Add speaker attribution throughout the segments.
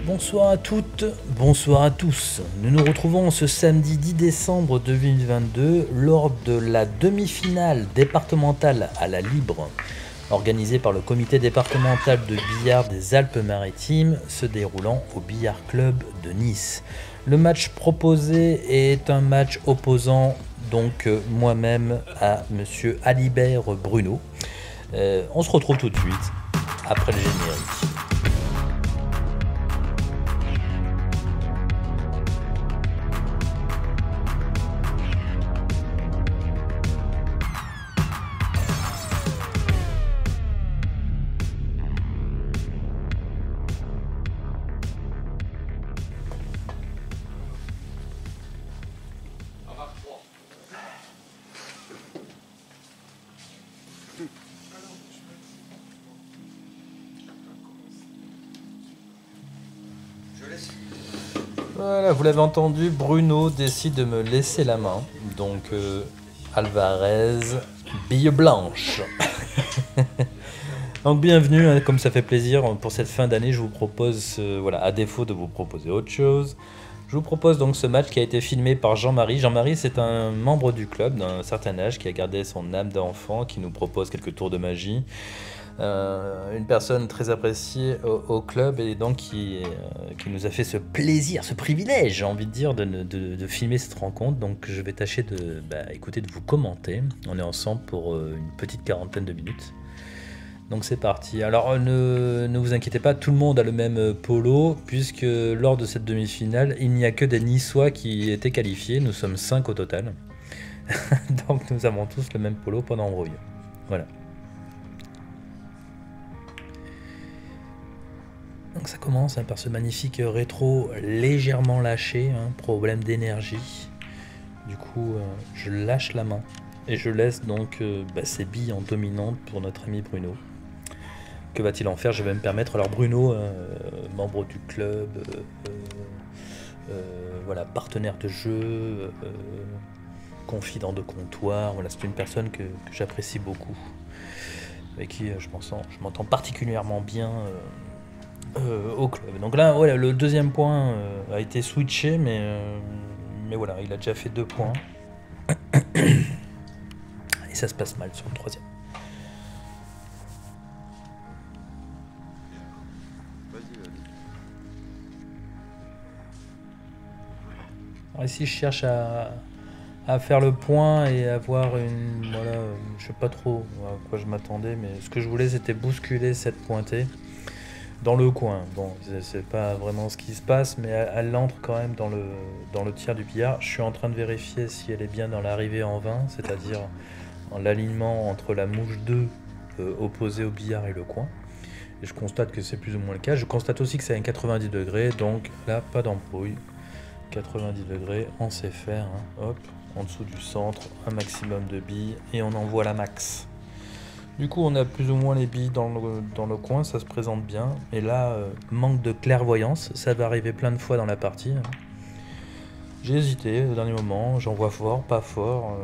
Speaker 1: Bonsoir à toutes, bonsoir à tous. Nous nous retrouvons ce samedi 10 décembre 2022 lors de la demi-finale départementale à la libre organisée par le comité départemental de billard des Alpes-Maritimes se déroulant au Billard Club de Nice. Le match proposé est un match opposant donc moi-même à monsieur Alibert Bruno. On se retrouve tout de suite après le générique. Voilà, vous l'avez entendu, Bruno décide de me laisser la main. Donc, Alvarez, bille blanche. Donc, bienvenue, hein, comme ça fait plaisir pour cette fin d'année, je vous propose, voilà, à défaut de vous proposer autre chose, je vous propose donc ce match qui a été filmé par Jean-Marie. Jean-Marie, c'est un membre du club d'un certain âge qui a gardé son âme d'enfant, qui nous propose quelques tours de magie. Une personne très appréciée au club et donc qui nous a fait ce plaisir, ce privilège, j'ai envie de dire, de filmer cette rencontre. Donc je vais tâcher de vous commenter. On est ensemble pour une petite quarantaine de minutes. Donc c'est parti. Alors ne vous inquiétez pas, tout le monde a le même polo, puisque lors de cette demi-finale, il n'y a que des Niçois qui étaient qualifiés. Nous sommes 5 au total. Donc nous avons tous le même polo pendant embrouille. Voilà. Donc ça commence par ce magnifique rétro légèrement lâché, problème d'énergie. Du coup, je lâche la main et je laisse donc ces billes en dominante pour notre ami Bruno. Que va-t-il en faire? Je vais me permettre. Alors Bruno, membre du club, voilà, partenaire de jeu, confident de comptoir. Voilà, c'est une personne que j'apprécie beaucoup, avec qui je m'entends particulièrement bien. Au club. Donc là, voilà, le deuxième point a été switché, mais voilà, il a déjà fait 2 points. Et ça se passe mal sur le troisième. Alors ici, je cherche à faire le point et avoir une... Voilà, je sais pas trop à quoi je m'attendais, mais ce que je voulais, c'était bousculer cette pointée dans le coin. Bon, c'est pas vraiment ce qui se passe, mais elle entre quand même dans le tiers du billard. Je suis en train de vérifier si elle est bien dans l'arrivée en 20, c'est-à-dire en l'alignement entre la mouche 2 opposée au billard et le coin. Et je constate que c'est plus ou moins le cas. Je constate aussi que c'est à 90 degrés, donc là, pas d'embrouille. 90 degrés, on sait faire. Hop, en dessous du centre, un maximum de billes, et on envoie la max. Du coup, on a plus ou moins les billes dans le coin, ça se présente bien. Et là, manque de clairvoyance, ça va arriver plein de fois dans la partie. J'ai hésité au dernier moment, j'envoie fort, pas fort.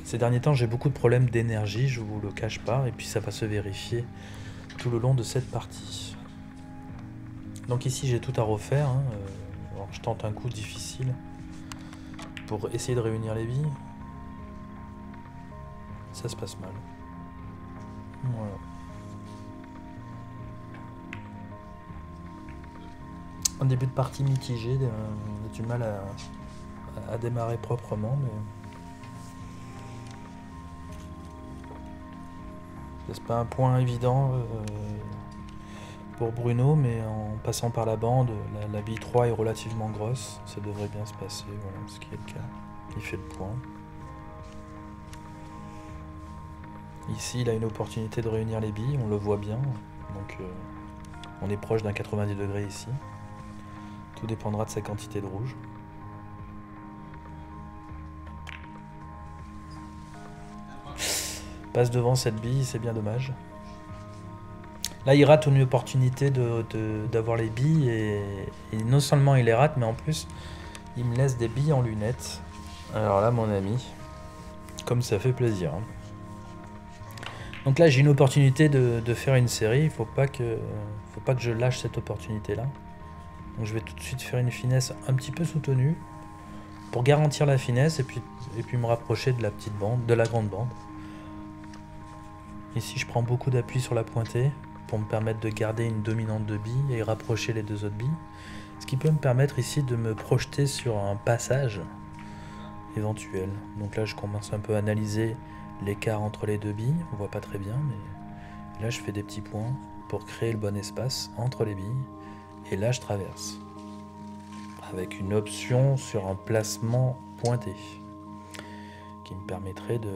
Speaker 1: Ces derniers temps, j'ai beaucoup de problèmes d'énergie, je vous le cache pas, et puis ça va se vérifier tout le long de cette partie. Donc ici, j'ai tout à refaire. Alors, je tente un coup difficile pour essayer de réunir les billes. Ça se passe mal. Voilà. Un début de partie mitigé, on a du mal à démarrer proprement, mais c'est pas un point évident pour Bruno, mais en passant par la bande, la bille 3 est relativement grosse, ça devrait bien se passer, voilà, ce qui est le cas. Il fait le point. Ici, il a une opportunité de réunir les billes, on le voit bien. Donc, on est proche d'un 90 degrés ici. Tout dépendra de sa quantité de rouge. Passe devant cette bille, c'est bien dommage. Là, il rate une opportunité d'avoir les billes. Et non seulement il les rate, mais en plus, il me laisse des billes en lunettes. Alors là, mon ami, comme ça fait plaisir. Donc là j'ai une opportunité de faire une série, il faut pas que je lâche cette opportunité là. Donc je vais tout de suite faire une finesse un petit peu soutenue pour garantir la finesse et puis me rapprocher de la petite bande, de la grande bande. Ici je prends beaucoup d'appui sur la pointée pour me permettre de garder une dominante de billes et rapprocher les deux autres billes. Ce qui peut me permettre ici de me projeter sur un passage éventuel. Donc là je commence un peu à analyser l'écart entre les deux billes, on voit pas très bien, mais là je fais des petits points pour créer le bon espace entre les billes, et là je traverse, avec une option sur un placement pointé, qui me permettrait de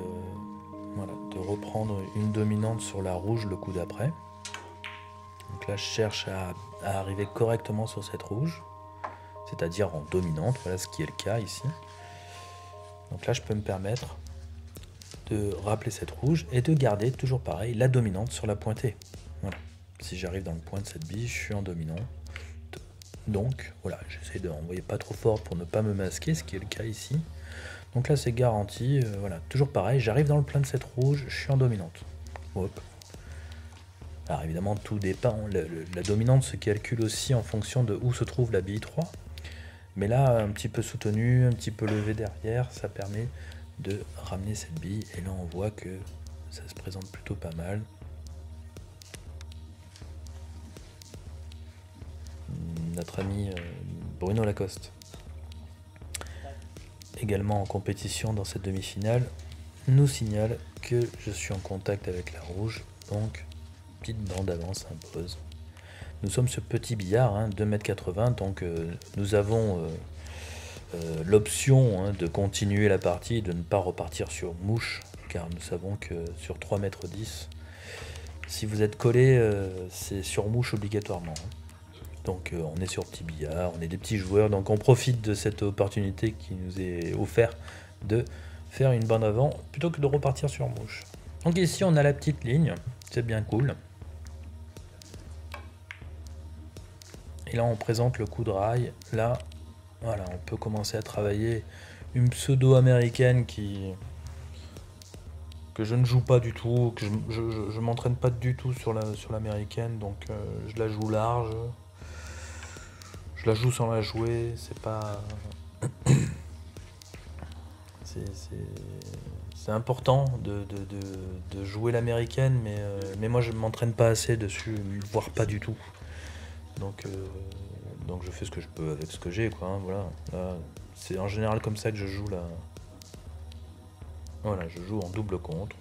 Speaker 1: reprendre une dominante sur la rouge le coup d'après. Donc là je cherche à arriver correctement sur cette rouge, c'est-à-dire en dominante, voilà ce qui est le cas ici. Donc là je peux me permettre de rappeler cette rouge et de garder toujours pareil la dominante sur la pointée. Voilà. Si j'arrive dans le point de cette bille, je suis en dominant. Donc voilà, j'essaie de renvoyer pas trop fort pour ne pas me masquer, ce qui est le cas ici. Donc là c'est garanti, voilà, toujours pareil, j'arrive dans le plein de cette rouge, je suis en dominante. Hop. Alors évidemment tout dépend, la dominante se calcule aussi en fonction de où se trouve la bille 3. Mais là un petit peu soutenu, un petit peu levé derrière, ça permet de ramener cette bille, et là on voit que ça se présente plutôt pas mal. Notre ami Bruno Lacoste, également en compétition dans cette demi-finale, nous signale que je suis en contact avec la rouge, donc petite bande d'avance impose. Nous sommes ce petit billard, hein, 2,80 m, donc nous avons l'option de continuer la partie et de ne pas repartir sur mouche, car nous savons que sur 3,10 m, si vous êtes collé, c'est sur mouche obligatoirement. Donc on est sur petit billard, on est des petits joueurs, donc on profite de cette opportunité qui nous est offerte de faire une bande avant plutôt que de repartir sur mouche. Donc ici on a la petite ligne, c'est bien cool. Et là on présente le coup de rail, là voilà, on peut commencer à travailler une pseudo-américaine que je ne joue pas du tout, que je m'entraîne pas du tout sur l'américaine, donc je la joue large, je la joue sans la jouer, c'est pas... c'est important de jouer l'américaine, mais moi je m'entraîne pas assez dessus, voire pas du tout. Donc je fais ce que je peux avec ce que j'ai, quoi, hein, voilà. C'est en général comme ça que je joue là. Voilà, je joue en double contre.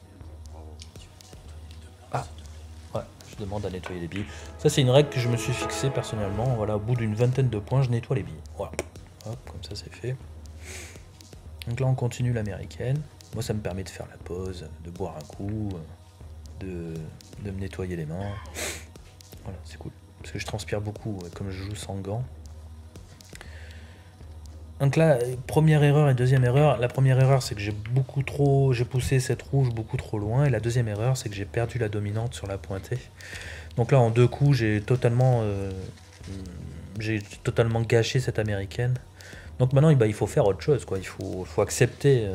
Speaker 1: Ah, ouais, je demande à nettoyer les billes. Ça c'est une règle que je me suis fixée personnellement. Voilà, au bout d'une vingtaine de points, je nettoie les billes. Voilà, hop, comme ça c'est fait. Donc là on continue l'américaine. Moi ça me permet de faire la pause, de boire un coup, de me nettoyer les mains. Voilà, c'est cool. Parce que je transpire beaucoup, comme je joue sans gants. Donc là, première erreur et deuxième erreur. La première erreur, c'est que j'ai poussé cette rouge beaucoup trop loin. Et la deuxième erreur, c'est que j'ai perdu la dominante sur la pointée. Donc là, en deux coups, j'ai totalement gâché cette américaine. Donc maintenant, il faut faire autre chose, quoi. Il faut accepter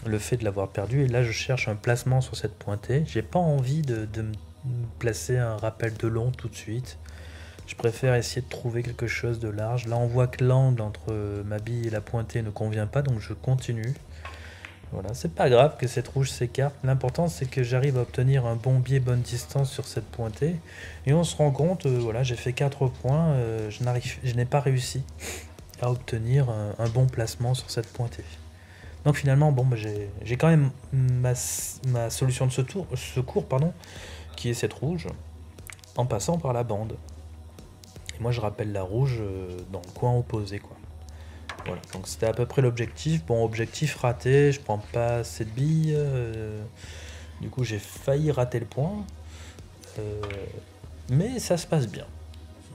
Speaker 1: le fait de l'avoir perdue. Et là, je cherche un placement sur cette pointée. J'ai pas envie de me placer un rappel de long tout de suite. Je préfère essayer de trouver quelque chose de large. Là on voit que l'angle entre ma bille et la pointée ne convient pas, donc je continue. Voilà, c'est pas grave que cette rouge s'écarte. L'important c'est que j'arrive à obtenir un bon biais, bonne distance sur cette pointée. Et on se rend compte, voilà, j'ai fait 4 points, je n'ai pas réussi à obtenir un bon placement sur cette pointée. Donc finalement, bon, bah, j'ai quand même ma solution de secours, qui est cette rouge, en passant par la bande. Et moi je rappelle la rouge dans le coin opposé, quoi. Voilà, donc c'était à peu près l'objectif. Bon, objectif raté, je prends pas assez de billes, du coup j'ai failli rater le point, mais ça se passe bien.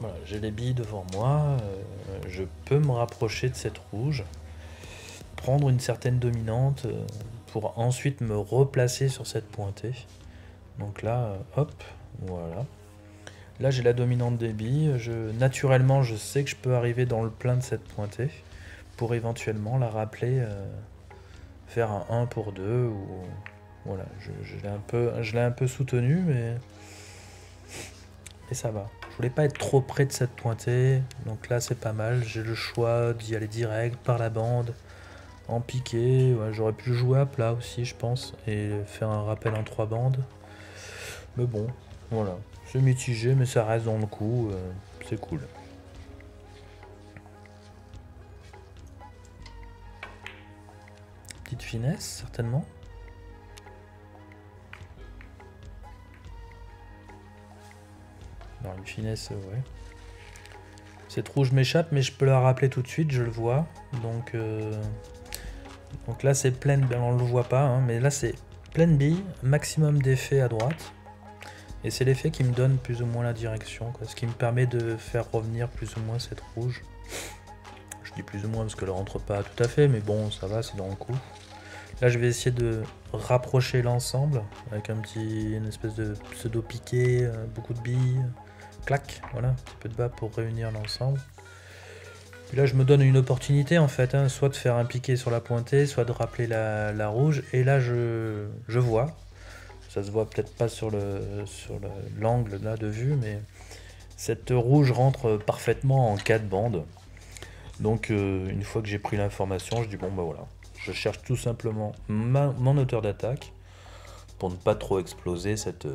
Speaker 1: Voilà, j'ai les billes devant moi, je peux me rapprocher de cette rouge, prendre une certaine dominante pour ensuite me replacer sur cette pointée. Donc là, hop, voilà. Là j'ai la dominante des billes, naturellement je sais que je peux arriver dans le plein de cette pointée pour éventuellement la rappeler, faire un 1 pour 2 ou
Speaker 2: Voilà, je l'ai un peu soutenu, mais ça va. Je voulais pas être trop près de cette pointée, donc là c'est pas mal. J'ai le choix d'y aller direct par la bande, en piqué. Ouais, j'aurais pu jouer à plat aussi, je pense, et faire un rappel en 3 bandes. Mais bon, voilà. C'est mitigé, mais ça reste dans le coup. C'est cool. Petite finesse, certainement. Non, une finesse, ouais. Cette rouge m'échappe, mais je peux la rappeler tout de suite, je le vois. Donc là, c'est pleine, on le voit pas, hein, mais là, c'est pleine bille, maximum d'effet à droite. Et c'est l'effet qui me donne plus ou moins la direction, quoi, ce qui me permet de faire revenir plus ou moins cette rouge. Je dis plus ou moins parce qu'elle rentre pas tout à fait, mais bon, ça va, c'est dans le coup. Là, je vais essayer de rapprocher l'ensemble avec une espèce de pseudo piqué, beaucoup de billes, clac, voilà, un petit peu de bas pour réunir l'ensemble. Puis là, je me donne une opportunité en fait, hein, soit de faire un piqué sur la pointée, soit de rappeler la rouge. Et là, je vois, ça se voit peut-être pas sur l'angle là de vue, mais cette rouge rentre parfaitement en 4 bandes. Donc, une fois que j'ai pris l'information, je dis bon bah voilà. Je cherche tout simplement mon hauteur d'attaque pour ne pas trop exploser cette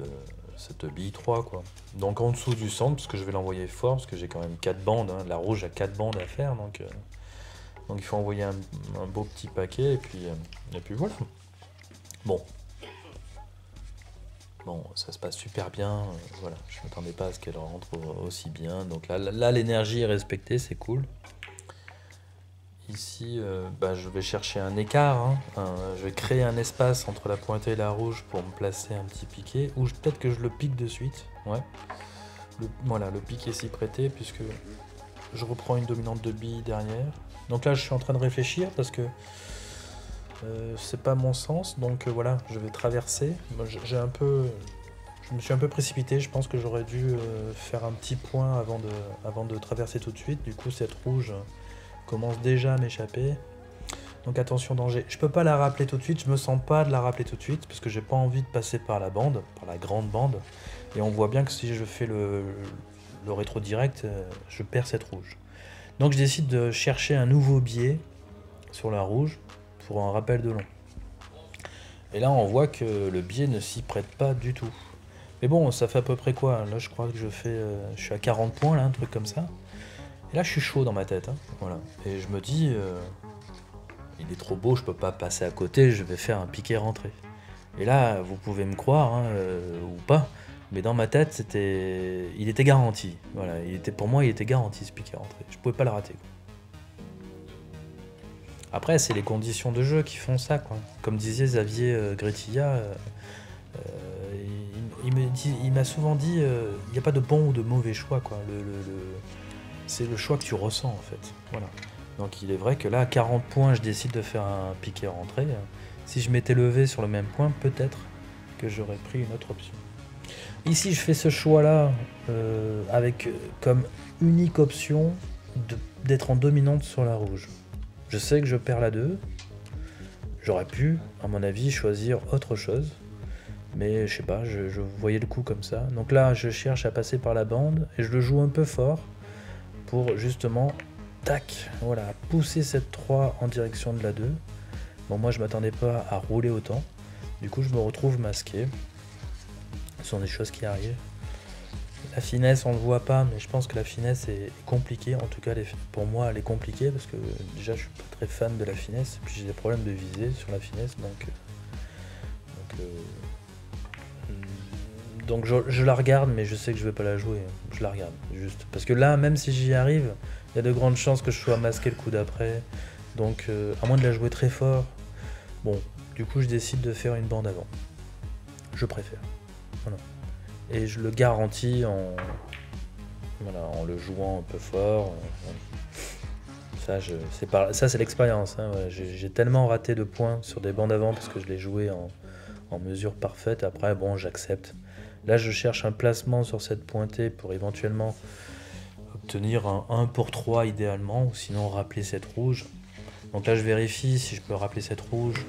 Speaker 2: bille 3 quoi. Donc en dessous du centre, parce que je vais l'envoyer fort, parce que j'ai quand même 4 bandes, hein. La rouge a 4 bandes à faire, donc il faut envoyer un beau petit paquet, et puis voilà. Bon, ça se passe super bien, voilà, je ne m'attendais pas à ce qu'elle rentre aussi bien, donc là l'énergie est respectée, c'est cool. Ici, je vais chercher un écart, hein. Je vais créer un espace entre la pointée et la rouge pour me placer un petit piqué, ou peut-être que je le pique de suite, ouais. Voilà, le piqué s'y prêtait, puisque je reprends une dominante de bille derrière. Donc là, je suis en train de réfléchir, parce que c'est pas mon sens, donc voilà, je vais traverser. Moi, je me suis un peu précipité, je pense que j'aurais dû faire un petit point avant de traverser tout de suite. Du coup, cette rouge commence déjà à m'échapper. Donc attention, danger. Je peux pas la rappeler tout de suite, je me sens pas de la rappeler tout de suite, parce que j'ai pas envie de passer par la bande, par la grande bande. Et on voit bien que si je fais le rétro direct, je perds cette rouge. Donc je décide de chercher un nouveau biais sur la rouge pour un rappel de long. Et là on voit que le biais ne s'y prête pas du tout. Mais bon, ça fait à peu près quoi? Là je crois que je suis à 40 points, là, un truc comme ça. Et là je suis chaud dans ma tête, hein. Voilà. Et je me dis, il est trop beau, je peux pas passer à côté, je vais faire un piqué rentré. Et là, vous pouvez me croire, hein, ou pas, mais dans ma tête, il était garanti. Voilà, pour moi, il était garanti ce piqué rentré. Je pouvais pas le rater, quoi. Après, c'est les conditions de jeu qui font ça, quoi. Comme disait Xavier Gretilla, il m'a souvent dit, il n'y a pas de bon ou de mauvais choix, quoi. C'est le choix que tu ressens, en fait. Voilà. Donc il est vrai que là, à 40 points, je décide de faire un piqué rentré. Si je m'étais levé sur le même point, peut-être que j'aurais pris une autre option. Ici, je fais ce choix-là avec comme unique option d'être en dominante sur la rouge. Je sais que je perds la 2. J'aurais pu, à mon avis, choisir autre chose. Mais je sais pas, je voyais le coup comme ça. Donc là, je cherche à passer par la bande et je le joue un peu fort pour justement, tac, voilà, pousser cette 3 en direction de la 2. Bon, moi, je m'attendais pas à rouler autant. Du coup, je me retrouve masqué. Ce sont des choses qui arrivent. La finesse, on le voit pas, mais je pense que la finesse est compliquée. En tout cas, pour moi, elle est compliquée parce que déjà, je suis pas très fan de la finesse. Et puis, j'ai des problèmes de visée sur la finesse, donc je la regarde, mais je sais que je vais pas la jouer. Je la regarde, juste. Parce que là, même si j'y arrive, il y a de grandes chances que je sois masqué le coup d'après. Donc, à moins de la jouer très fort. Bon, du coup, je décide de faire une bande avant. Je préfère. Voilà. Et je le garantis en le jouant un peu fort. Ça, c'est l'expérience, hein. Ouais. J'ai tellement raté de points sur des bandes avant parce que je l'ai joué en mesure parfaite. Après, bon, j'accepte. Là, je cherche un placement sur cette pointée pour éventuellement obtenir un 1 pour 3 idéalement, ou sinon rappeler cette rouge. Donc là, je vérifie si je peux rappeler cette rouge.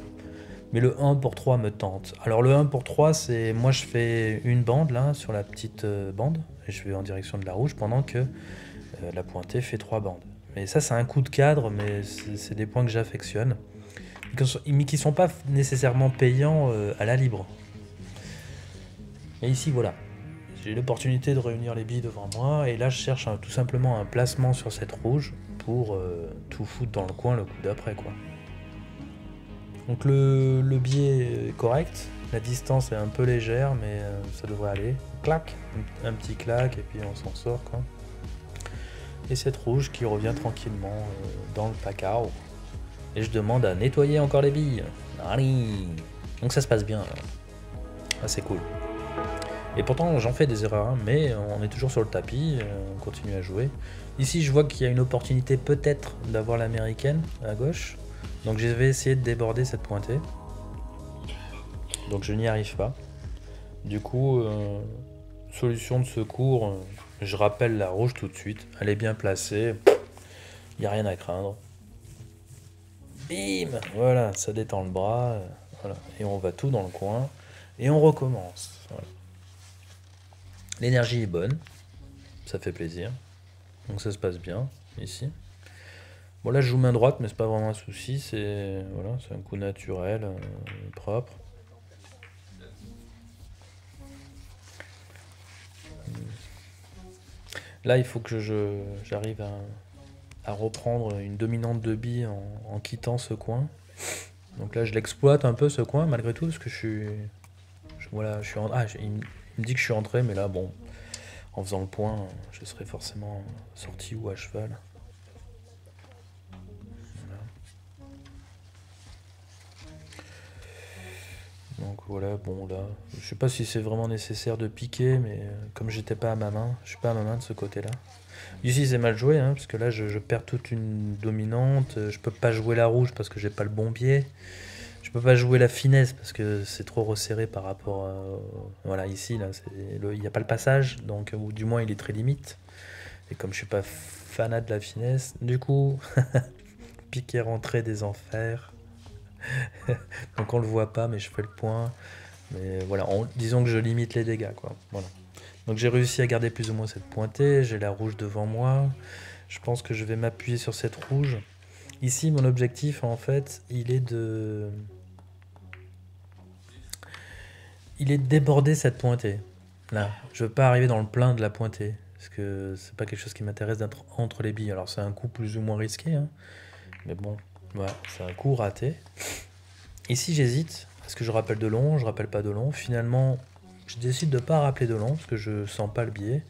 Speaker 1: Mais le 1 pour 3 me tente. Alors le 1 pour 3, c'est moi je fais une bande là sur la petite bande et je vais en direction de la rouge pendant que la pointée fait 3 bandes. Mais ça c'est un coup de cadre, mais c'est des points que j'affectionne. Mais qui sont pas nécessairement payants à la libre. Et ici voilà, j'ai l'opportunité de réunir les billes devant moi et là je cherche tout simplement un placement sur cette rouge pour tout foutre dans le coin le coup d'après quoi. Donc le biais est correct, la distance est un peu légère mais ça devrait aller. Clac, un petit clac et puis on s'en sort quoi. Et cette rouge qui revient tranquillement dans le placard. Et je demande à nettoyer encore les billes. Allez. Donc ça se passe bien. Ah, c'est cool. Et pourtant j'en fais des erreurs, hein, mais on est toujours sur le tapis, on continue à jouer. Ici je vois qu'il y a une opportunité peut-être d'avoir l'américaine à gauche. Donc je vais essayer de déborder cette pointée. Donc je n'y arrive pas. Du coup, solution de secours, je rappelle la rouge tout de suite. Elle est bien placée, il n'y a rien à craindre. Bim, voilà, ça détend le bras. Voilà. Et on va tout dans le coin. Et on recommence. Voilà. L'énergie est bonne. Ça fait plaisir. Donc ça se passe bien, ici. Bon là je joue main droite mais c'est pas vraiment un souci, c'est voilà, c'est un coup naturel, propre. Là il faut que j'arrive à reprendre une dominante de billes en quittant ce coin. Donc là je l'exploite un peu ce coin malgré tout parce que voilà, je suis il me dit que je suis entré mais là bon, en faisant le point je serais forcément sorti ou à cheval. Donc voilà, bon là, je sais pas si c'est vraiment nécessaire de piquer, mais comme j'étais pas à ma main, je suis pas à ma main de ce côté-là. Ici c'est mal joué, hein, parce que là je perds toute une dominante, je peux pas jouer la rouge parce que j'ai pas le bon biais, je peux pas jouer la finesse parce que c'est trop resserré par rapport à... Voilà, ici, là, il n'y a pas le passage, donc ou du moins il est très limite. Et comme je suis pas fanat de la finesse, du coup, piquer rentrée des enfers. Donc on le voit pas mais je fais le point, mais voilà, disons que je limite les dégâts quoi. Voilà. Donc j'ai réussi à garder plus ou moins cette pointée, j'ai la rouge devant moi, je pense que je vais m'appuyer sur cette rouge. Ici mon objectif en fait il est de déborder cette pointée. Là, je veux pas arriver dans le plein de la pointée parce que c'est pas quelque chose qui m'intéresse d'être entre les billes. Alors c'est un coup plus ou moins risqué, hein, mais bon, voilà, c'est un coup raté. Ici j'hésite, est-ce que je rappelle de long, je rappelle pas de long. Finalement je décide de pas rappeler de long parce que je sens pas le biais.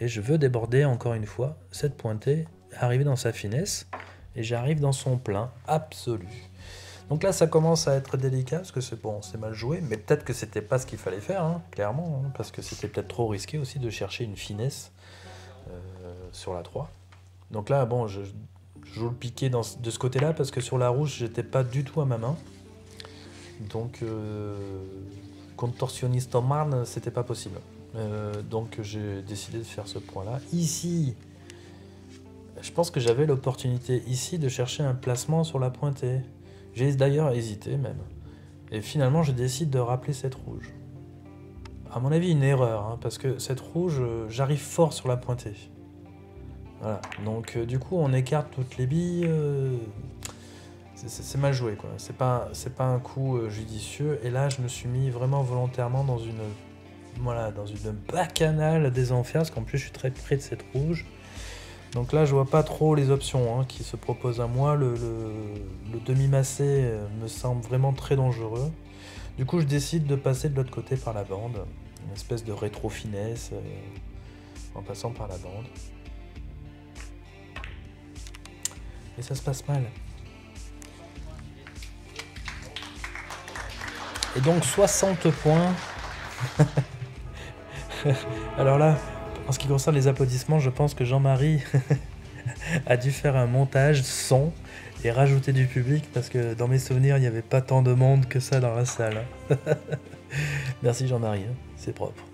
Speaker 1: Et je veux déborder encore une fois cette pointée, arriver dans sa finesse. Et j'arrive dans son plein absolu. Donc là ça commence à être délicat parce que c'est bon, c'est mal joué. Mais peut-être que c'était pas ce qu'il fallait faire, hein, clairement. Hein, parce que c'était peut-être trop risqué aussi de chercher une finesse sur la 3. Donc là bon, je joue le piqué de ce côté-là parce que sur la rouge j'étais pas du tout à ma main. Donc, contorsionniste en marne, c'était pas possible. Donc, j'ai décidé de faire ce point-là. Ici, je pense que j'avais l'opportunité ici de chercher un placement sur la pointée. J'ai d'ailleurs hésité même. Et finalement, je décide de rappeler cette rouge. À mon avis, une erreur, hein, parce que cette rouge, j'arrive fort sur la pointée. Voilà. Donc, du coup, on écarte toutes les billes. C'est mal joué quoi, c'est pas un coup judicieux et là je me suis mis vraiment volontairement dans une bacchanale des enfers parce qu'en plus je suis très près de cette rouge. Donc là je vois pas trop les options hein, qui se proposent à moi, le demi-massé me semble vraiment très dangereux. Du coup je décide de passer de l'autre côté par la bande, une espèce de rétro-finesse en passant par la bande. Et ça se passe mal. Et donc 60 points. Alors là, en ce qui concerne les applaudissements, je pense que Jean-Marie a dû faire un montage son et rajouter du public parce que dans mes souvenirs, il n'y avait pas tant de monde que ça dans la salle. Merci Jean-Marie, hein, c'est propre.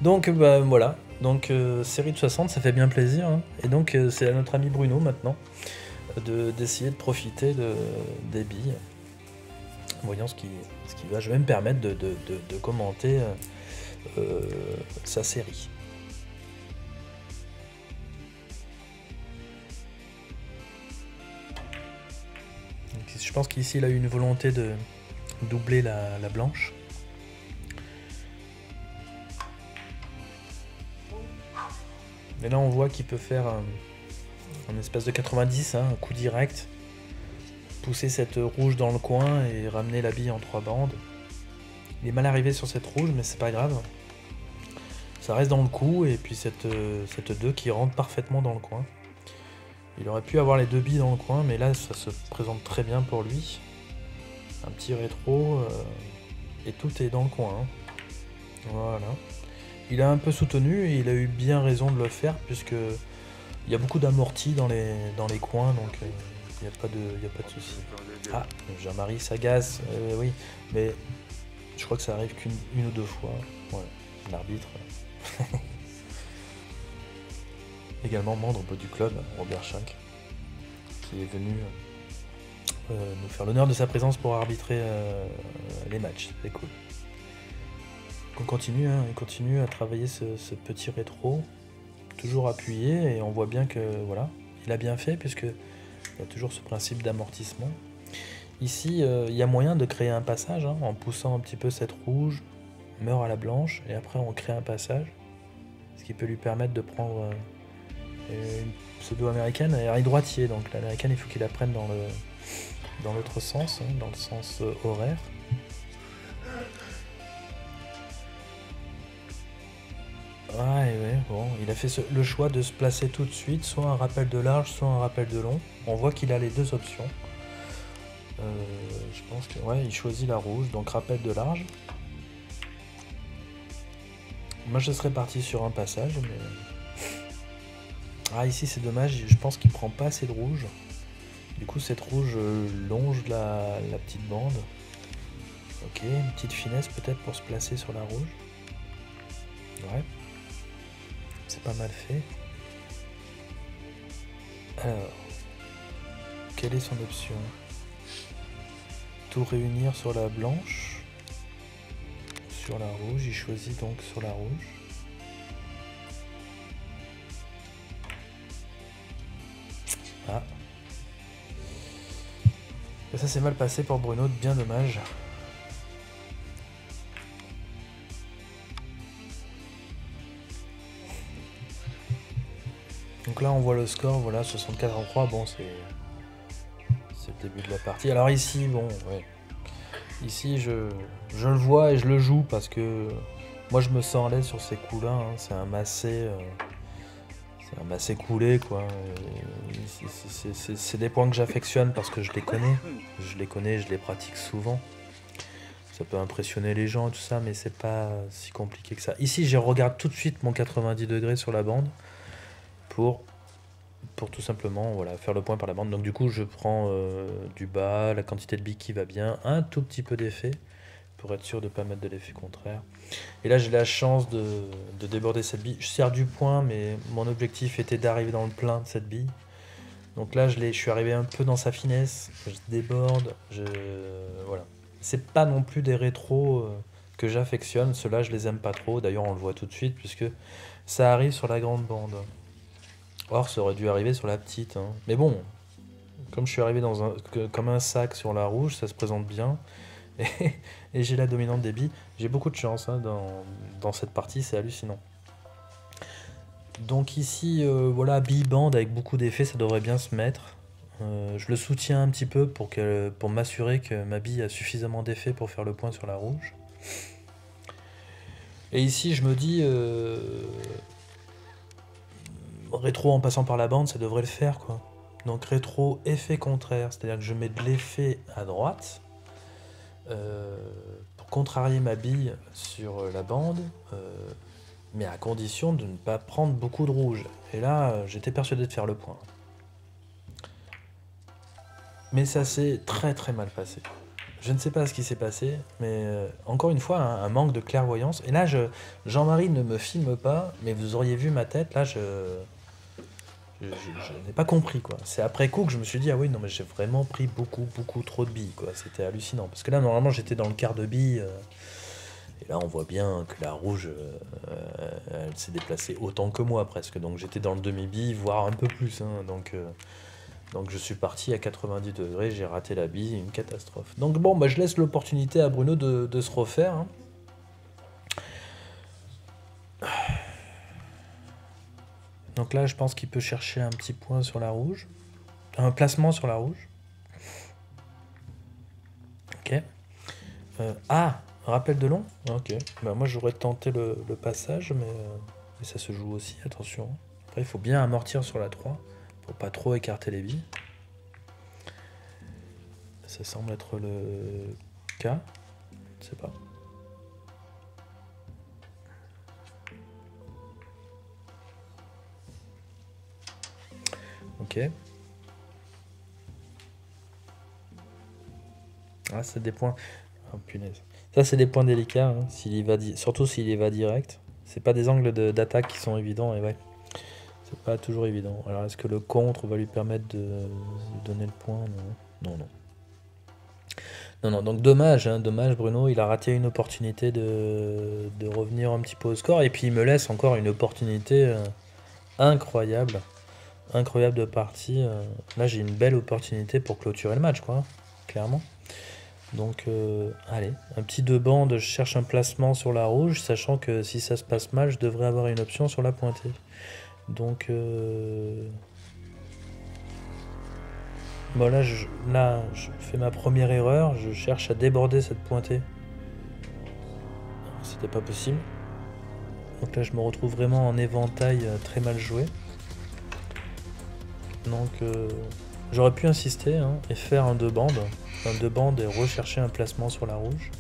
Speaker 1: Donc bah, voilà, donc série de 60, ça fait bien plaisir. Hein. Et donc c'est à notre ami Bruno maintenant d'essayer de profiter des billes. Voyons ce qui va. Je vais me permettre de commenter sa série. Donc, je pense qu'ici il a eu une volonté de doubler la blanche. Mais là on voit qu'il peut faire un espèce de 90, hein, un coup direct. Pousser cette rouge dans le coin et ramener la bille en 3 bandes. Il est mal arrivé sur cette rouge, mais c'est pas grave. Ça reste dans le coup, et puis cette 2 qui rentre parfaitement dans le coin. Il aurait pu avoir les 2 billes dans le coin, mais là ça se présente très bien pour lui. Un petit rétro, et tout est dans le coin. Hein. Voilà. Il a un peu soutenu, et il a eu bien raison de le faire, puisque il y a beaucoup d'amortis dans les coins, donc... il n'y a pas de souci. Ah, Jean-Marie s'agace, oui, mais je crois que ça arrive qu'une ou 2 fois. Ouais, l'arbitre. Également membre du club, Robert Schenck, qui est venu nous faire l'honneur de sa présence pour arbitrer les matchs. C'est cool. On continue, hein, il continue à travailler ce petit rétro, toujours appuyé, et on voit bien que voilà, il a bien fait, puisque il y a toujours ce principe d'amortissement. Ici, il y a moyen de créer un passage, hein, en poussant un petit peu cette rouge, meurt à la blanche, et après on crée un passage, ce qui peut lui permettre de prendre une pseudo-américaine. Alors, il est droitier, donc l'américaine, il faut qu'il la prenne dans l'autre sens, hein, dans le sens horaire. Ouais, bon, il a fait le choix de se placer tout de suite, soit un rappel de large, soit un rappel de long. On voit qu'il a les 2 options. Je pense que ouais, il choisit la rouge, donc rappel de large. Moi je serais parti sur un passage, mais... Ah, ici c'est dommage, je pense qu'il prend pas assez de rouge. Du coup cette rouge longe la petite bande. Ok, une petite finesse peut-être pour se placer sur la rouge. Ouais. C'est pas mal fait. Alors, quelle est son option? Tout réunir sur la blanche, sur la rouge. Il choisit donc sur la rouge. Ah. Et ça s'est mal passé pour Bruno, bien dommage. Donc là on voit le score, voilà, 64-3, bon c'est le début de la partie. Alors ici, bon, ouais. Ici je le vois et je le joue parce que moi je me sens à l'aise sur ces coups là, hein. C'est un massé coulé quoi. C'est des points que j'affectionne parce que je les connais, je les pratique souvent. Ça peut impressionner les gens et tout ça, mais c'est pas si compliqué que ça. Ici je regarde tout de suite mon 90 degrés sur la bande. Pour tout simplement voilà, faire le point par la bande. Donc du coup je prends du bas, la quantité de billes qui va bien, un tout petit peu d'effet pour être sûr de ne pas mettre de l'effet contraire. Et là j'ai la chance de déborder cette bille. Je sers du point, mais mon objectif était d'arriver dans le plein de cette bille. Donc là je suis arrivé un peu dans sa finesse, je déborde, voilà. C'est pas non plus des rétros que j'affectionne, ceux-là je les aime pas trop, d'ailleurs on le voit tout de suite puisque ça arrive sur la grande bande. Or, ça aurait dû arriver sur la petite. Hein. Mais bon, comme je suis arrivé comme un sac sur la rouge, ça se présente bien. Et j'ai la dominante des billes. J'ai beaucoup de chance hein, dans cette partie, c'est hallucinant. Donc ici, voilà, bille bande avec beaucoup d'effets, ça devrait bien se mettre. Je le soutiens un petit peu pour m'assurer que ma bille a suffisamment d'effet pour faire le point sur la rouge. Et ici, je me dis... rétro en passant par la bande, ça devrait le faire quoi. Donc rétro effet contraire, c'est-à-dire que je mets de l'effet à droite pour contrarier ma bille sur la bande, mais à condition de ne pas prendre beaucoup de rouge. Et là, j'étais persuadé de faire le point. Mais ça s'est très très mal passé. Je ne sais pas ce qui s'est passé, mais encore une fois, un manque de clairvoyance. Et là, Jean-Marie ne me filme pas, mais vous auriez vu ma tête, là,
Speaker 2: Je n'ai pas compris, quoi. C'est après coup que je me suis dit, ah oui, non, mais j'ai vraiment pris beaucoup trop de billes, quoi. C'était hallucinant. Parce que là, normalement, j'étais dans le quart de billes. Et là, on voit bien que la rouge, elle s'est déplacée autant que moi, presque. Donc, j'étais dans le demi-bille, voire un peu plus. Hein. Donc, je suis parti à 90 degrés, j'ai raté la bille, une catastrophe. Donc, bon, bah, je laisse l'opportunité à Bruno de se refaire. Hein. Donc là, je pense qu'il peut chercher un petit point sur la rouge. Un placement sur la rouge. Ok. Rappel de long. Ok. Bah, moi, j'aurais tenté le passage, mais ça se joue aussi, attention. Après, il faut bien amortir sur la 3 pour pas trop écarter les billes. Ça semble être le cas. Je sais pas. Ok. Ah, c'est des points. Oh, punaise. Ça, c'est des points délicats. Hein, surtout s'il y va direct. C'est pas des angles d'attaque qui sont évidents. Et ouais, c'est pas toujours évident. Alors, est-ce que le contre va lui permettre de donner le point? Non. Non, donc dommage, hein, dommage Bruno, il a raté une opportunité de revenir un petit peu au score. Et puis il me laisse encore une opportunité incroyable de partie. Là, j'ai une belle opportunité pour clôturer le match, quoi, clairement. Donc, allez, un petit 2 bandes, je cherche un placement sur la rouge, sachant que si ça se passe mal, je devrais avoir une option sur la pointée. Donc, bon, là, je fais ma première erreur, je cherche à déborder cette pointée. C'était pas possible. Donc là, je me retrouve vraiment en éventail très mal joué. Donc, j'aurais pu insister hein, et faire un 2 bandes. Un 2 bandes et rechercher un placement sur la rouge.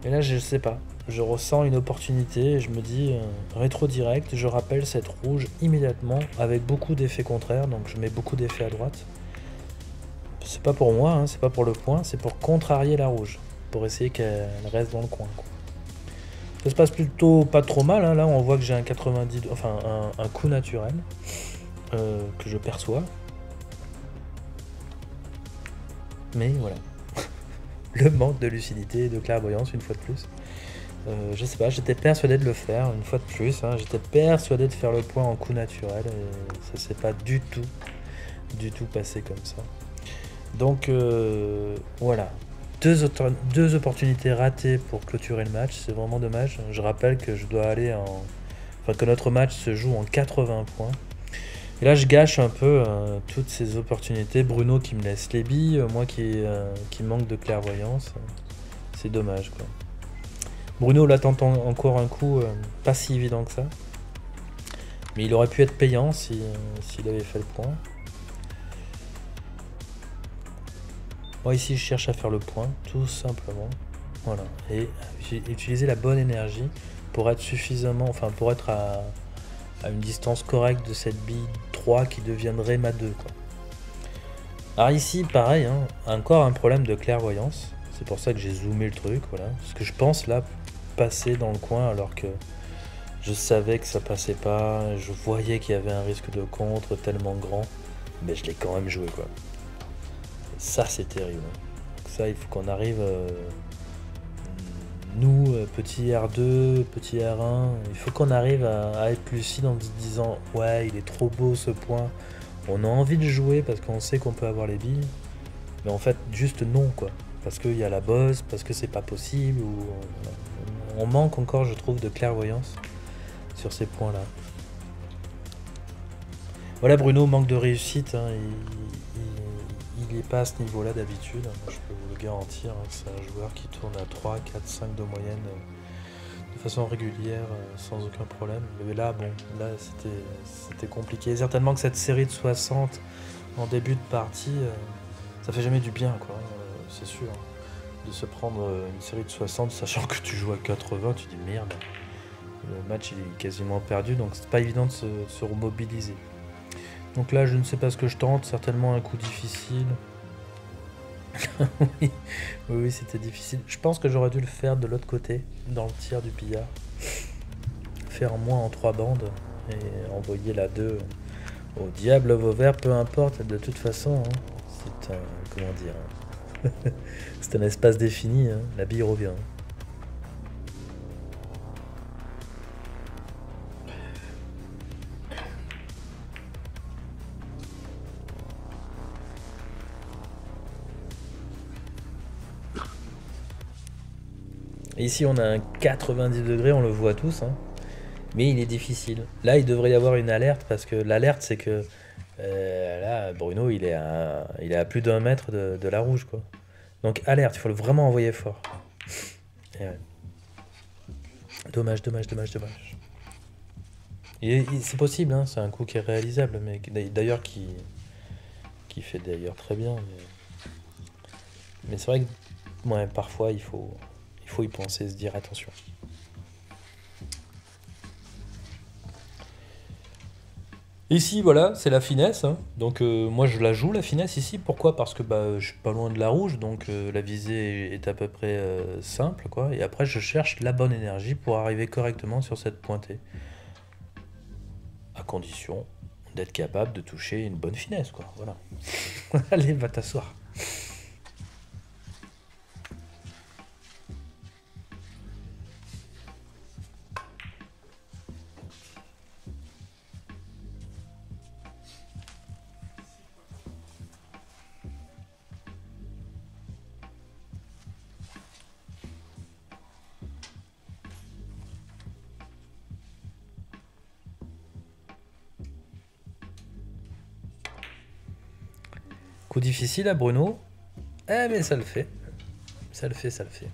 Speaker 2: Et là, je sais pas. Je ressens une opportunité et je me dis rétro direct. Je rappelle cette rouge immédiatement avec beaucoup d'effets contraires. Donc, je mets beaucoup d'effets à droite. C'est pas pour moi, hein, c'est pas pour le point. C'est pour contrarier la rouge. Pour essayer qu'elle reste dans le coin. Quoi. Ça se passe plutôt pas trop mal. Hein. Là, on voit que j'ai un 90, enfin un coup naturel que je perçois. Mais voilà. Le manque de lucidité et de clairvoyance, une fois de plus. Je sais pas, j'étais persuadé de le faire, une fois de plus. Hein, j'étais persuadé de faire le point en coup naturel. Et ça s'est pas du tout passé comme ça. Donc, voilà. Deux opportunités ratées pour clôturer le match, c'est vraiment dommage. Je rappelle que je dois aller que notre match se joue en 80 points. Et là, je gâche un peu toutes ces opportunités. Bruno qui me laisse les billes, moi qui manque de clairvoyance. C'est dommage, quoi. Bruno là tente encore un coup pas si évident que ça. Mais il aurait pu être payant s'il avait fait le point. Moi ici je cherche à faire le point, tout simplement. Voilà. Et j'ai utilisé la bonne énergie pour être suffisamment. Enfin pour être à une distance correcte de cette bille 3 qui deviendrait ma 2. Quoi. Alors ici pareil, hein, encore un problème de clairvoyance. C'est pour ça que j'ai zoomé le truc, voilà. Parce que je pense là passer dans le coin alors que je savais que ça passait pas. Je voyais qu'il y avait un risque de contre tellement grand. Mais je l'ai quand même joué quoi. Ça c'est terrible. Donc ça il faut qu'on arrive... nous, petit R2, petit R1, il faut qu'on arrive à être lucide en se disant « Ouais, il est trop beau ce point. On a envie de jouer parce qu'on sait qu'on peut avoir les billes. » Mais en fait, juste non, quoi. Parce qu'il y a la bosse, parce que c'est pas possible. Ou on manque encore, je trouve, de clairvoyance sur ces points-là. Voilà, Bruno manque de réussite. Hein, il n'est pas à ce niveau-là d'habitude. Je peux vous le garantir. Hein, c'est un joueur qui tourne à 3, 4, 5 de moyenne de façon régulière, sans aucun problème. Mais là, bon, là c'était compliqué. Certainement que cette série de 60 en début de partie, ça fait jamais du bien, quoi. C'est sûr. De se prendre une série de 60, sachant que tu joues à 80, tu dis merde. Le match il est quasiment perdu, donc c'est pas évident de se remobiliser. Donc là, je ne sais pas ce que je tente, certainement un coup difficile. oui, c'était difficile. Je pense que j'aurais dû le faire de l'autre côté, dans le tiers du billard. Faire moins en 3 bandes
Speaker 1: et envoyer la 2 au diable Vauvert, peu importe, de toute façon, hein, c'est un... comment dire... c'est un espace défini, hein, la bille revient. Et ici on a un 90 degrés, on le voit tous, hein, mais il est difficile. Là il devrait y avoir une alerte, parce que l'alerte c'est que là Bruno il est à plus d'1 mètre de la rouge, quoi. Donc alerte, il faut vraiment envoyer fort. Et ouais. Dommage. C'est possible, hein, c'est un coup qui est réalisable, mais d'ailleurs qui fait d'ailleurs très bien. Mais c'est vrai que ouais, parfois il faut y penser, se dire attention. Ici, voilà, c'est la finesse, hein. Donc moi je la joue la finesse ici. Pourquoi? Parce que je suis pas loin de la rouge, donc la visée est à peu près simple, quoi. Et après je cherche la bonne énergie pour arriver correctement sur cette pointée. À condition d'être capable de toucher une bonne finesse, quoi. Voilà. Allez, va t'asseoir. Coup difficile à Bruno. Eh mais ça le fait. Ça le fait.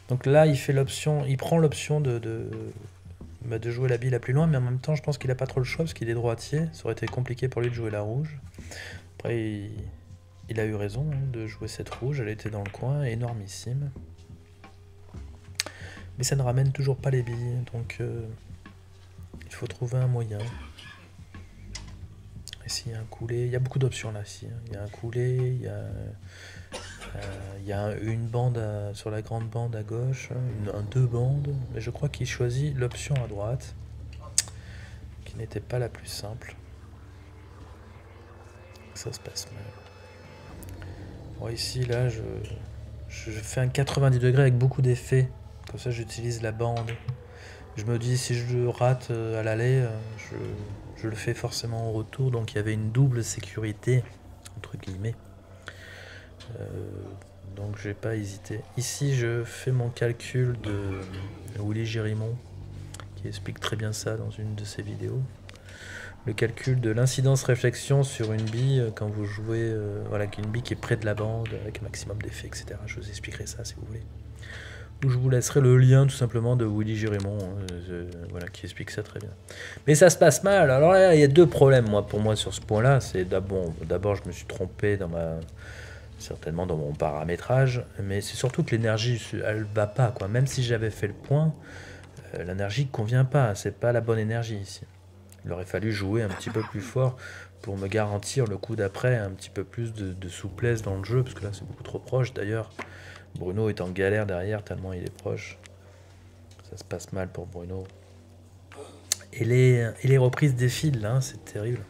Speaker 1: Donc là, il prend l'option de jouer la bille la plus loin, mais en même temps, je pense qu'il a pas trop le choix parce qu'il est droitier. Ça aurait été compliqué pour lui de jouer la rouge. Après, il a eu raison, hein, de jouer cette rouge. Elle était dans le coin, énormissime. Mais ça ne ramène toujours pas les billes, donc il faut trouver un moyen. Ici, il y a un coulé. Il y a beaucoup d'options là. Ici, hein. Il y a un coulé, il y a une bande sur la grande bande à gauche, deux bandes. Mais je crois qu'il choisit l'option à droite, qui n'était pas la plus simple. Ça se passe mal. Bon, ici, là, je fais un 90 degrés avec beaucoup d'effets. Comme ça, j'utilise la bande. Je me dis, si je rate à l'aller, je le fais forcément au retour. Donc, il y avait une double sécurité, entre guillemets. Donc, je n'ai pas hésité. Ici, je fais mon calcul de Willy Gérimont, qui explique très bien ça dans une de ses vidéos. Le calcul de l'incidence réflexion sur une bille quand vous jouez, voilà, une bille qui est près de la bande, avec un maximum d'effets, etc. Je vous expliquerai ça si vous voulez. Ou je vous laisserai le lien tout simplement de Willy Gérimont, voilà, qui explique ça très bien. Mais ça se passe mal. Alors là, il y a deux problèmes pour moi sur ce point-là. C'est d'abord, je me suis trompé certainement dans mon paramétrage, mais c'est surtout que l'énergie, elle va pas, quoi. Même si j'avais fait le point, l'énergie ne convient pas. C'est pas la bonne énergie ici. Il aurait fallu jouer un petit peu plus fort pour me garantir le coup d'après un petit peu plus de souplesse dans le jeu, parce que là c'est beaucoup trop proche. D'ailleurs, Bruno est en galère derrière tellement il est proche. Ça se passe mal pour Bruno. Et les reprises défilent là, c'est terrible.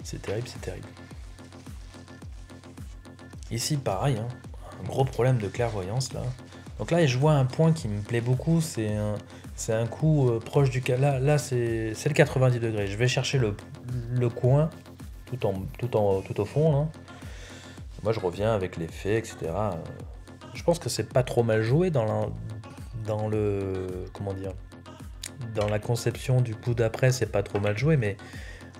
Speaker 1: C'est terrible. Ici pareil, hein, un gros problème de clairvoyance là. Donc là je vois un point qui me plaît beaucoup, c'est un coup proche du cas. Là c'est le 90 degrés. Je vais chercher le coin tout au fond là. Moi je reviens avec l'effet, etc. Je pense que c'est pas trop mal joué dans la conception du coup d'après, c'est pas trop mal joué, mais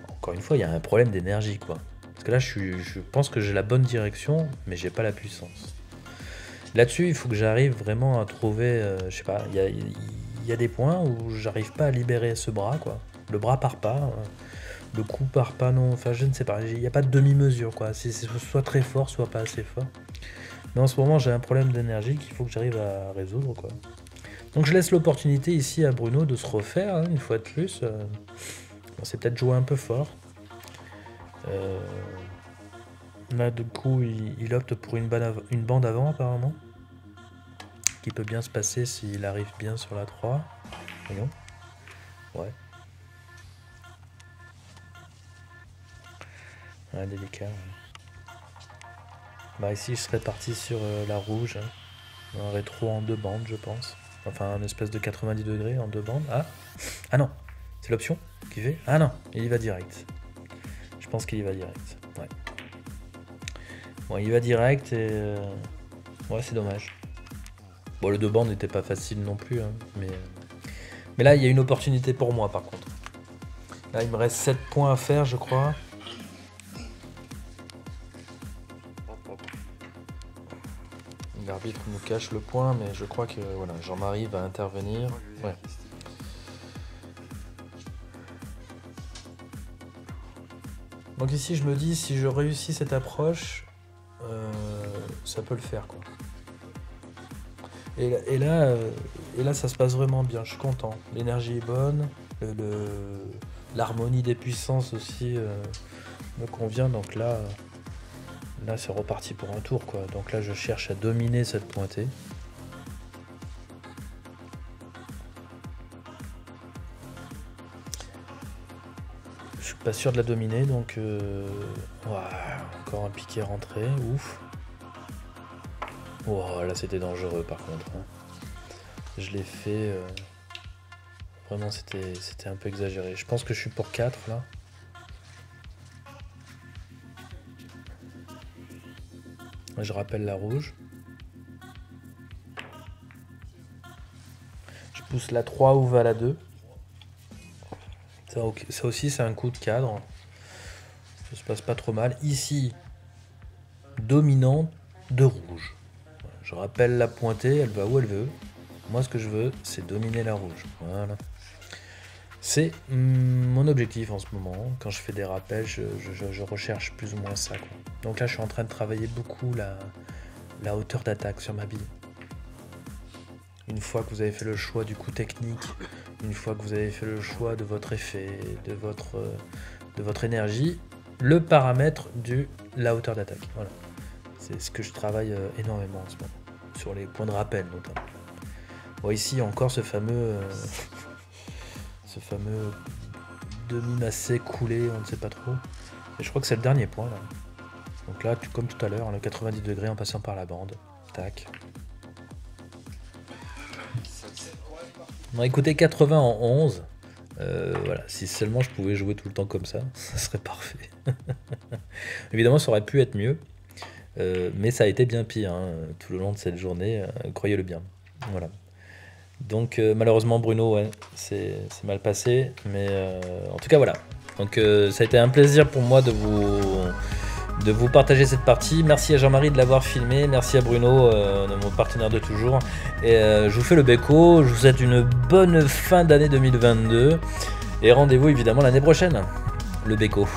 Speaker 1: encore une fois il y a un problème d'énergie, quoi. Parce que là je pense que j'ai la bonne direction, mais j'ai pas la puissance. Là-dessus il faut que j'arrive vraiment à trouver, je sais pas, il y a des points où j'arrive pas à libérer ce bras, quoi. Le bras part pas, le coup part pas, non, enfin je ne sais pas, il n'y a pas de demi-mesure, quoi. C'est soit très fort, soit pas assez fort. Mais en ce moment j'ai un problème d'énergie qu'il faut que j'arrive à résoudre, quoi. Donc je laisse l'opportunité ici à Bruno de se refaire, hein, une fois de plus. On s'est peut-être joué un peu fort. Là, du coup, il opte pour une bande avant, apparemment. Qui peut bien se passer s'il arrive bien sur la 3. Voyons. Ouais. Ouais, délicat. Bah ici, je serais parti sur la rouge. Hein. Un rétro en 2 bandes, je pense. Enfin, un espèce de 90 degrés en 2 bandes. Ah non, c'est l'option qui fait. Ah non, il y va direct. Je pense qu'il y va direct. Ouais. Bon, il y va direct et... ouais, c'est dommage. Bon, le 2 bandes n'était pas facile non plus. Hein, mais là, il y a une opportunité pour moi, par contre. Là, il me reste 7 points à faire, je crois. L'arbitre nous cache le point, mais je crois que voilà, Jean-Marie va intervenir. Ouais. Donc ici, je me dis, si je réussis cette approche, ça peut le faire, quoi. Et là, ça se passe vraiment bien. Je suis content. L'énergie est bonne, l'harmonie des puissances aussi me convient. Donc là, c'est reparti pour un tour, quoi. Donc là, je cherche à dominer cette pointée. Je suis pas sûr de la dominer, donc encore un piqué rentré, ouf. Oh, là c'était dangereux par contre. Hein. Je l'ai fait. Vraiment, c'était un peu exagéré. Je pense que je suis pour 4 là. Je rappelle la rouge. Je pousse la 3 ou va la 2. Ça aussi, c'est un coup de cadre. Ça se passe pas trop mal. Ici, dominant de rouge. Je rappelle la pointée, elle va où elle veut. Moi, ce que je veux, c'est dominer la rouge. Voilà. C'est mon objectif en ce moment. Quand je fais des rappels, je recherche plus ou moins ça, quoi. Donc là, je suis en train de travailler beaucoup la hauteur d'attaque sur ma bille. Une fois que vous avez fait le choix du coup technique, une fois que vous avez fait le choix de votre effet, de votre énergie, le paramètre de la hauteur d'attaque. Voilà. C'est ce que je travaille énormément en ce moment, sur les points de rappel notamment. Bon, ici encore ce fameux demi-macé coulé, on ne sait pas trop. Et je crois que c'est le dernier point là. Donc là, comme tout à l'heure, le 90 degrés en passant par la bande. Tac. On a écouté 80 en 11. Voilà, si seulement je pouvais jouer tout le temps comme ça, ça serait parfait. Évidemment, ça aurait pu être mieux. Mais ça a été bien pire hein, tout le long de cette journée, croyez-le bien. Voilà. Donc malheureusement Bruno, ouais, c'est mal passé, mais en tout cas voilà. Donc ça a été un plaisir pour moi de vous partager cette partie. Merci à Jean-Marie de l'avoir filmé, merci à Bruno, mon partenaire de toujours. Et je vous fais le béco, je vous souhaite une bonne fin d'année 2022 et rendez-vous évidemment l'année prochaine. Le béco.